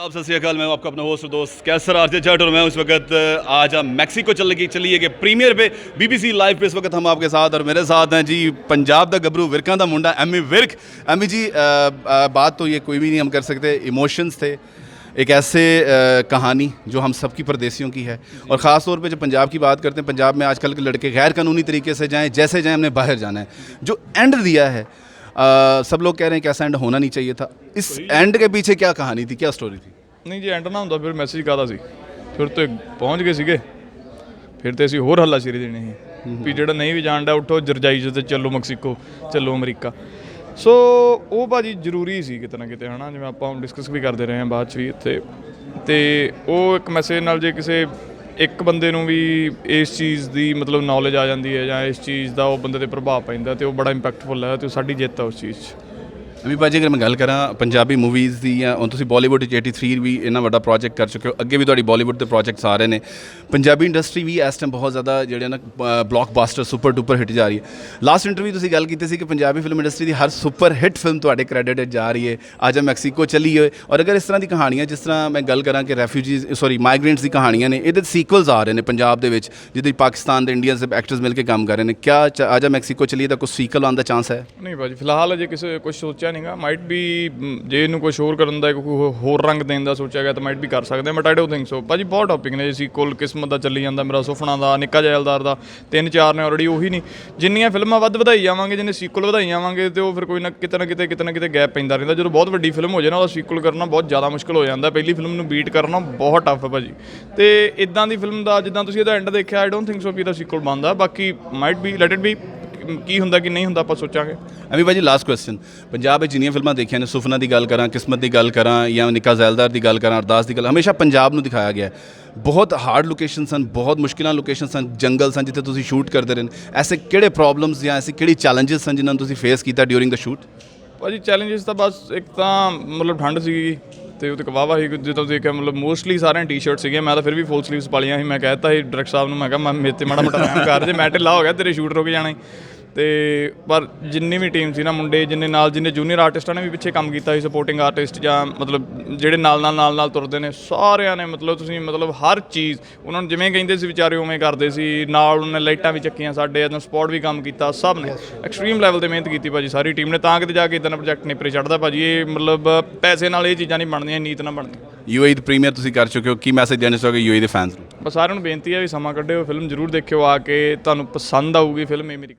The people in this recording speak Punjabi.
आप सत श्री अकाल। मैं हूं आपका अपना होस्ट दोस्त कैसर आरजे जट और मैं इस वक्त आज हम मैक्सिको चलिए कि प्रीमियर पे बीबीसी लाइव पे इस वक्त हम आपके साथ और मेरे साथ हैं जी पंजाब दा गबरू विरकां दा मुंडा एमी विर्क। एमी जी बात तो ये कोई भी नहीं हम कर सकते, इमोशंस थे एक ऐसे कहानी जो हम सबकी परदेसियों की है और ख़ास तौर पे जब पंजाब की बात करते हैं, पंजाब में आजकल के लड़के गैर कानूनी तरीके से जाएं, जैसे जाएं हमने बाहर जाना है। जो एंड दिया है सब लोग कह रहे हैं कि ऐसा एंड होना नहीं चाहिए था। इस एंड के पीछे क्या कहानी थी, क्या स्टोरी थी? नहीं जी एंਡ ना ਹੁੰਦਾ ਫਿਰ ਮੈਸੇਜ ਕਾਹਦਾ ਸੀ, ਫਿਰ ਤੇ ਪਹੁੰਚ ਗਏ ਸੀਗੇ, ਫਿਰ ਤੇ ਅਸੀਂ ਹੋਰ ਹੱਲਾਸ਼ੇਰੀ ਦੇਣੀ ਸੀ ਵੀ ਜਿਹੜਾ ਨਹੀਂ ਵੀ ਜਾਣਦਾ ਉੱਠੋ ਜਰਜਾਈ ਤੇ ਚੱਲੋ ਮੈਕਸੀਕੋ, ਚੱਲੋ ਅਮਰੀਕਾ। ਸੋ ਉਹ ਭਾਜੀ ਜ਼ਰੂਰੀ ਸੀ ਕਿਤੇ ਨਾ ਕਿਤੇ, ਹੈ ਨਾ, ਜਿਵੇਂ ਆਪਾਂ ਡਿਸਕਸ ਵੀ ਕਰਦੇ ਰਹੇ ਹਾਂ ਬਾਅਦ 'ਚ ਵੀ ਇੱਥੇ, ਅਤੇ ਉਹ ਇੱਕ ਮੈਸੇਜ ਨਾਲ ਜੇ ਕਿਸੇ ਇੱਕ ਬੰਦੇ ਨੂੰ ਵੀ ਇਸ ਚੀਜ਼ ਦੀ ਮਤਲਬ ਨੌਲੇਜ ਆ ਜਾਂਦੀ ਹੈ ਜਾਂ ਇਸ ਚੀਜ਼ ਦਾ ਉਹ ਬੰਦੇ 'ਤੇ ਪ੍ਰਭਾਵ ਪੈਂਦਾ ਅਤੇ ਉਹ ਬੜਾ ਇੰਪੈਕਟਫੁਲ ਹੈ ਅਤੇ ਸਾਡੀ ਜਿੱਤ ਹੈ ਉਸ ਚੀਜ਼ 'ਚ। अभी भाजी अगर मैं गल करा पंजाबी मूवीज़ की या हुण तुसीं बॉलीवुड 83 भी इन्ना वड्डा प्रोजेक्ट कर चुके हो, अगे भी तुहाडी बॉलीवुड के प्रोजेक्ट्स आ रहे हैं। पंजाबी इंडस्ट्री भी इस टाइम बहुत ज़्यादा जिहड़े ना ब्लॉकबस्टर सुपर डुपर हिट जा रही है। लास्ट इंटरव्यू तुसीं गल कीती सी कि पंजाबी फिल्म इंडस्ट्री की हर सुपर हिट फिल्म तुहाडे क्रेडिट जा रही है। आज हम मैक्सीको चली है और अगर इस तरह की कहानियाँ, जिस तरह मैं गल करा कि रेफ्यूजीज सॉरी माइग्रेंट्स की कहानियाँ ने, ये सीक्वल्स आ रहे हैं पंजाब के जिहदे पाकिस्तान के इंडियन से एक्टर्स मिल के काम कर रहे हैं। क्या आज हम मैक्सीको चलिए तो कुछ सीक्वल आने का चांस है? नहीं भाजी फिलहाल अजे किसी कुछ सोचा नहीं गा, माइट भी ਜੇ ਇਹਨੂੰ ਕੁਛ ਹੋਰ ਕਰਨ ਦਾ ਕੋਈ ਹੋਰ ਰੰਗ ਦੇਣ ਦਾ ਸੋਚਿਆ ਗਿਆ ਤਾਂ ਮਾਈਟ ਵੀ ਕਰ ਸਕਦੇ but I don't think so. ਭਾਜੀ ਬਹੁਤ ਟੌਪਿਕ ਨੇ ਜੀ, ਕੋਲ ਕਿਸਮਤ ਦਾ ਚੱਲੀ ਜਾਂਦਾ, ਮੇਰਾ ਸੁਫਨਾ ਦਾ, ਨਿੱਕਾ ਜੈਲਦਾਰ ਦਾ, 3-4 ਨੇ ਆਲਰੇਡੀ, ਉਹੀ ਨਹੀਂ ਜਿੰਨੀਆਂ ਫਿਲਮਾਂ ਵੱਧ ਵਧਾਈ ਜਾਵਾਂਗੇ, ਜਿੰਨੇ ਸੀਕੁਅਲ ਵਧਾਈ ਜਾਵਾਂਗੇ ਤੇ ਉਹ ਫਿਰ ਕੋਈ ਨਾ ਕਿਤੇ ਗੈਪ ਪੈਂਦਾ ਰਹਿੰਦਾ। ਜਦੋਂ ਬਹੁਤ ਵੱਡੀ ਫਿਲਮ ਹੋ ਜਾਏ ਨਾ ਉਹਦਾ ਸੀਕੁਅਲ ਕਰਨਾ ਬਹੁਤ ਜ਼ਿਆਦਾ ਮੁਸ਼ਕਿਲ ਹੋ ਜਾਂਦਾ, ਪਹਿਲੀ ਫਿਲਮ ਨੂੰ ਬੀਟ ਕਰਨਾ ਬਹੁਤ ਟਫ ਹੈ ਭਾਜੀ। ਤੇ ਇੱਦਾਂ ਦੀ ਫਿਲਮ ਦਾ ਜਿੱਦਾਂ ਤੁਸੀਂ ਇਹਦਾ ਐਂਡ ਦੇਖਿਆ, ਆਈ ਡੋਂਟ ਥਿੰਕ ਸੋ ਵੀ ਇਹਦਾ ਸੀਕੁਅਲ ਬਣਦਾ, ਬਾਕੀ might be let it be, ਕੀ ਹੁੰਦਾ ਕਿ ਨਹੀਂ ਹੁੰਦਾ ਆਪਾਂ ਸੋਚਾਂਗੇ। ਐਵੇਂ ਭਾਜੀ ਲਾਸਟ ਕੁਐਸਚਨ, ਪੰਜਾਬ ਵਿੱਚ ਜਿੰਨੀਆਂ ਫਿਲਮਾਂ ਦੇਖੀਆਂ ਨੇ, ਸੁਫਨਾ ਦੀ ਗੱਲ ਕਰਾਂ, ਕਿਸਮਤ ਦੀ ਗੱਲ ਕਰਾਂ ਜਾਂ ਨਿੱਕਾ ਜ਼ੈਲਦਾਰ ਦੀ ਗੱਲ ਕਰਾਂ, ਅਰਦਾਸ ਦੀ ਗੱਲ, ਹਮੇਸ਼ਾ ਪੰਜਾਬ ਨੂੰ ਦਿਖਾਇਆ ਗਿਆ। ਬਹੁਤ ਹਾਰਡ ਲੋਕੇਸ਼ਨ ਸਨ, ਬਹੁਤ ਮੁਸ਼ਕਿਲਾਂ ਲੋਕੇਸ਼ਨ ਸਨ, ਜੰਗਲ ਸਨ ਜਿੱਥੇ ਤੁਸੀਂ ਸ਼ੂਟ ਕਰਦੇ ਰਹੇ। ਐਸੇ ਕਿਹੜੇ ਪ੍ਰੋਬਲਮਸ ਜਾਂ ਐਸੀ ਕਿਹੜੀ ਚੈਲੰਜਸ ਸਨ ਜਿਨ੍ਹਾਂ ਨੂੰ ਤੁਸੀਂ ਫੇਸ ਕੀਤਾ ਡਿਊਰਿੰਗ ਦਾ ਸ਼ੂਟ? ਭਾਜੀ ਚੈਲੰਜਸ ਤਾਂ ਬਸ ਇੱਕ ਤਾਂ ਮਤਲਬ ਠੰਡ ਸੀਗੀ ਅਤੇ ਉਹ ਤਾਂ ਵਾਹਵਾ ਸੀ, ਜਿੱਦਾਂ ਤੁਸੀਂ ਦੇਖਿਆ ਮਤਲਬ ਮੋਸਟਲੀ ਸਾਰਿਆਂ ਟੀ-ਸ਼ਰਟ ਸੀਗੀਆਂ, ਮੈਂ ਤਾਂ ਫਿਰ ਵੀ ਫੁੱਲ ਸਲੀਵਸ ਪਾ ਲਈਆਂ ਸੀ। ਮੈਂ ਕਹਿ ਦਿੱਤਾ ਸੀ ਡਾਇਰੈਕਟਰ ਸਾਹਿਬ ਨੂੰ, ਮੈਂ ਕਿਹਾ ਮੈਂ ਮੇਰੇ 'ਤੇ ਮਾੜਾ ਮੋਟਾ ਰਹਿਮ ਕਰ, ਜੇ ਮੈਂ ਢਿੱਲਾ ਹੋ ਗਿਆ ਤੇਰੇ ਸ਼ੂਟ ਰੁਕ ਜਾਣਾ। ਅਤੇ ਪਰ ਜਿੰਨੀ ਵੀ ਟੀਮ ਸੀ ਨਾ, ਮੁੰਡੇ ਜਿੰਨੇ ਜੂਨੀਅਰ ਆਰਟਿਸਟਾਂ ਨੇ ਵੀ ਪਿੱਛੇ ਕੰਮ ਕੀਤਾ ਸੀ, ਸਪੋਰਟਿੰਗ ਆਰਟਿਸਟ ਜਾਂ ਮਤਲਬ ਜਿਹੜੇ ਨਾਲ ਤੁਰਦੇ ਨੇ, ਸਾਰਿਆਂ ਨੇ ਮਤਲਬ ਤੁਸੀਂ ਮਤਲਬ ਹਰ ਚੀਜ਼ ਉਹਨਾਂ ਨੂੰ ਜਿਵੇਂ ਕਹਿੰਦੇ ਸੀ ਵਿਚਾਰੇ ਉਵੇਂ ਕਰਦੇ ਸੀ। ਨਾਲ ਉਹਨਾਂ ਨੇ ਲਾਈਟਾਂ ਵੀ ਚੱਕੀਆਂ, ਸਾਡੇ ਇੱਦਾਂ ਸਪੋਟ ਵੀ ਕੰਮ ਕੀਤਾ, ਸਭ ਨੇ ਐਕਸਟਰੀਮ ਲੈਵਲ 'ਤੇ ਮਿਹਨਤ ਕੀਤੀ ਭਾਜੀ ਸਾਰੀ ਟੀਮ ਨੇ, ਤਾਂ ਕਿਤੇ ਜਾ ਕੇ ਇੱਦਾਂ ਦਾ ਪ੍ਰੋਜੈਕਟ ਨੇਪਰੇ ਚੜ੍ਹਦਾ ਭਾਜੀ। ਇਹ ਮਤਲਬ ਪੈਸੇ ਨਾਲ ਇਹ ਚੀਜ਼ਾਂ ਨਹੀਂ ਬਣਦੀਆਂ, ਨੀਤ ਨਾਲ ਬਣਦੀਆਂ। UAE ਦੀ ਪ੍ਰੀਮੀਅਰ ਤੁਸੀਂ ਕਰ ਚੁੱਕੇ ਹੋ, ਕੀ ਮੈਸੇਜ ਦੇਣਾ ਚਾਹੋਗੇ UAE ਦੇ ਫੈਨਸ ਨੂੰ? ਬਸ ਸਾਰਿਆਂ ਨੂੰ ਬੇਨਤੀ ਹੈ ਵੀ ਸਮਾਂ ਕੱਢਿਓ, ਫਿਲਮ ਜ਼ਰੂਰ ਦੇਖਿਓ ਆ ਕੇ, ਤੁਹਾਨੂੰ ਪਸੰਦ ਆਊਗੀ ਫਿਲਮ ਇਹ ਮੇਰੀ।